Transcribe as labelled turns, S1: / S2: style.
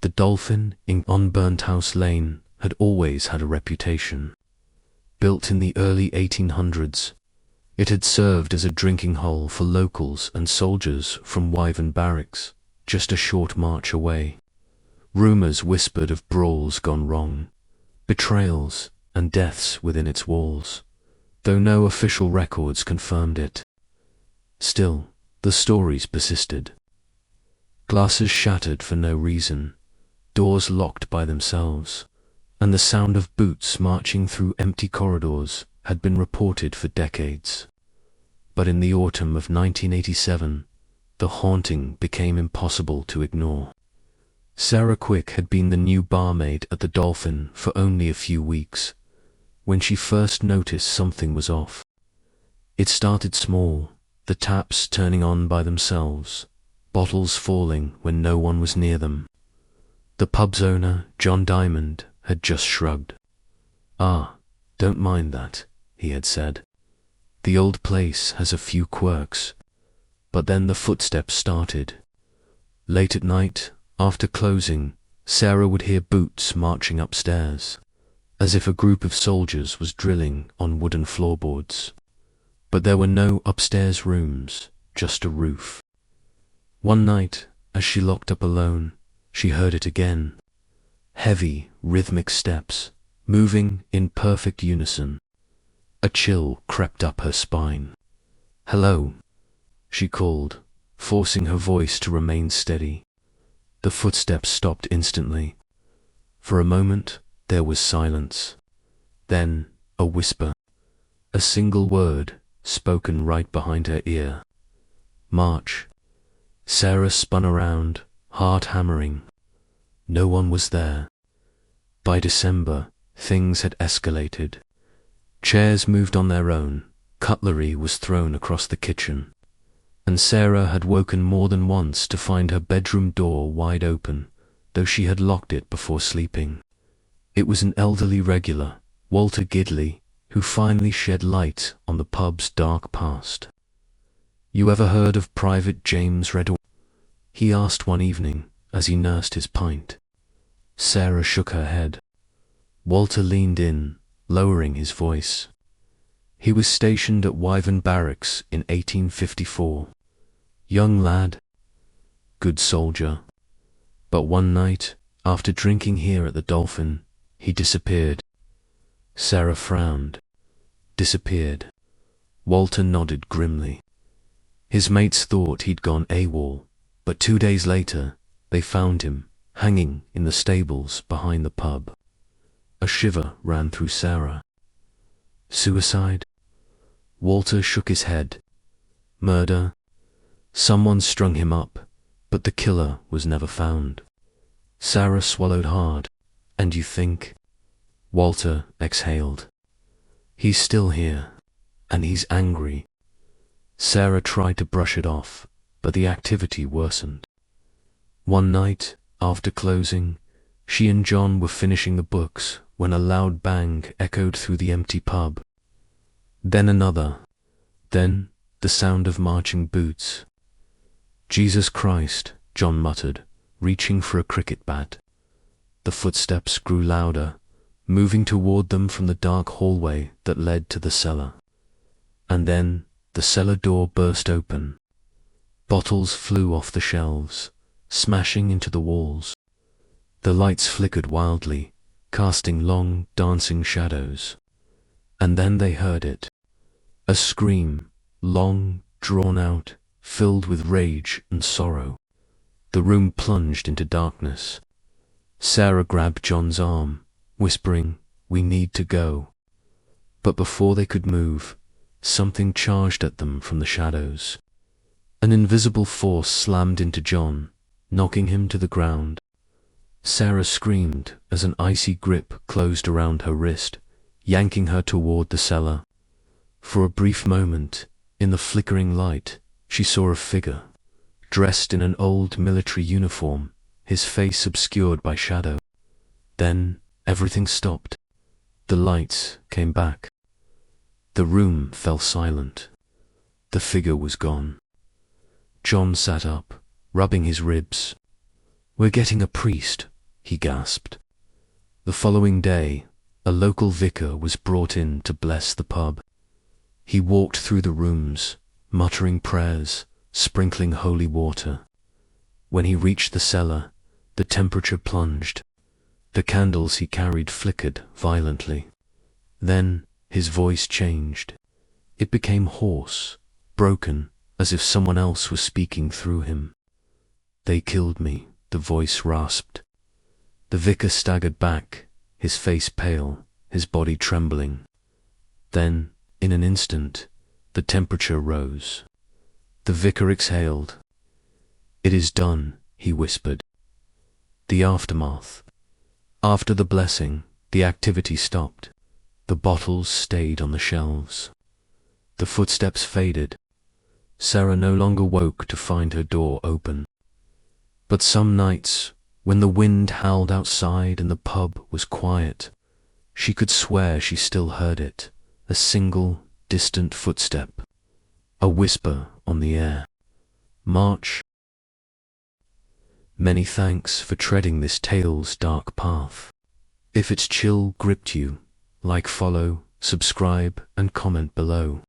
S1: The Dolphin Inn on Burnthouse Lane had always had a reputation. Built in the early 1800s, it had served as a drinking hole for locals and soldiers from Wyvern Barracks, just a short march away. Rumours whispered of brawls gone wrong, betrayals and deaths within its walls, though no official records confirmed it. Still, the stories persisted. Glasses shattered for no reason, doors locked by themselves, and the sound of boots marching through empty corridors had been reported for decades. But in the autumn of 1987, the haunting became impossible to ignore. Sarah Quick had been the new barmaid at the Dolphin for only a few weeks, when she first noticed something was off. It started small, the taps turning on by themselves, bottles falling when no one was near them. The pub's owner, John Diamond, had just shrugged. "Ah, don't mind that," he had said. "The old place has a few quirks." But then the footsteps started. Late at night, after closing, Sarah would hear boots marching upstairs, as if a group of soldiers was drilling on wooden floorboards. But there were no upstairs rooms, just a roof. One night, as she locked up alone, she heard it again. Heavy, rhythmic steps, moving in perfect unison. A chill crept up her spine. "Hello," she called, forcing her voice to remain steady. The footsteps stopped instantly. For a moment, there was silence. Then, a whisper. A single word, spoken right behind her ear. "March." Sarah spun around, heart hammering. No one was there. By December, things had escalated. Chairs moved on their own, cutlery was thrown across the kitchen, and Sarah had woken more than once to find her bedroom door wide open, though she had locked it before sleeping. It was an elderly regular, Walter Gidley, who finally shed light on the pub's dark past. "You ever heard of Private James Redder?" he asked one evening as he nursed his pint. Sarah shook her head. Walter leaned in, lowering his voice. He was stationed at Wyvern Barracks in 1854. Young lad, good soldier. But one night, after drinking here at the Dolphin, he disappeared. Sarah frowned. Disappeared. Walter nodded grimly. His mates thought he'd gone AWOL, but 2 days later, they found him, hanging in the stables behind the pub. A shiver ran through Sarah. Suicide? Walter shook his head. Murder? Someone strung him up, but the killer was never found. Sarah swallowed hard. "And you think?" Walter exhaled. "He's still here, and he's angry." Sarah tried to brush it off, but the activity worsened. One night, after closing, she and John were finishing the books when a loud bang echoed through the empty pub. Then another. Then the sound of marching boots. "Jesus Christ," John muttered, reaching for a cricket bat. The footsteps grew louder, moving toward them from the dark hallway that led to the cellar. And then the cellar door burst open. Bottles flew off the shelves, smashing into the walls. The lights flickered wildly, casting long, dancing shadows. And then they heard it. A scream, long, drawn out, filled with rage and sorrow. The room plunged into darkness. Sarah grabbed John's arm, whispering, "We need to go." But before they could move, something charged at them from the shadows. An invisible force slammed into John, knocking him to the ground. Sarah screamed as an icy grip closed around her wrist, yanking her toward the cellar. For a brief moment, in the flickering light, she saw a figure, dressed in an old military uniform, his face obscured by shadow. Then everything stopped. The lights came back. The room fell silent. The figure was gone. John sat up, rubbing his ribs. "We're getting a priest," he gasped. The following day, a local vicar was brought in to bless the pub. He walked through the rooms, muttering prayers, sprinkling holy water. When he reached the cellar, the temperature plunged. The candles he carried flickered violently. Then his voice changed. It became hoarse, broken, as if someone else was speaking through him. "They killed me," the voice rasped. The vicar staggered back, his face pale, his body trembling. Then, in an instant, the temperature rose. The vicar exhaled. "It is done," he whispered. The aftermath. After the blessing, the activity stopped. The bottles stayed on the shelves. The footsteps faded. Sarah no longer woke to find her door open. But some nights, when the wind howled outside and the pub was quiet, she could swear she still heard it, a single, distant footstep, a whisper on the air. March. Many thanks for treading this tale's dark path. If its chill gripped you, like, follow, subscribe, and comment below.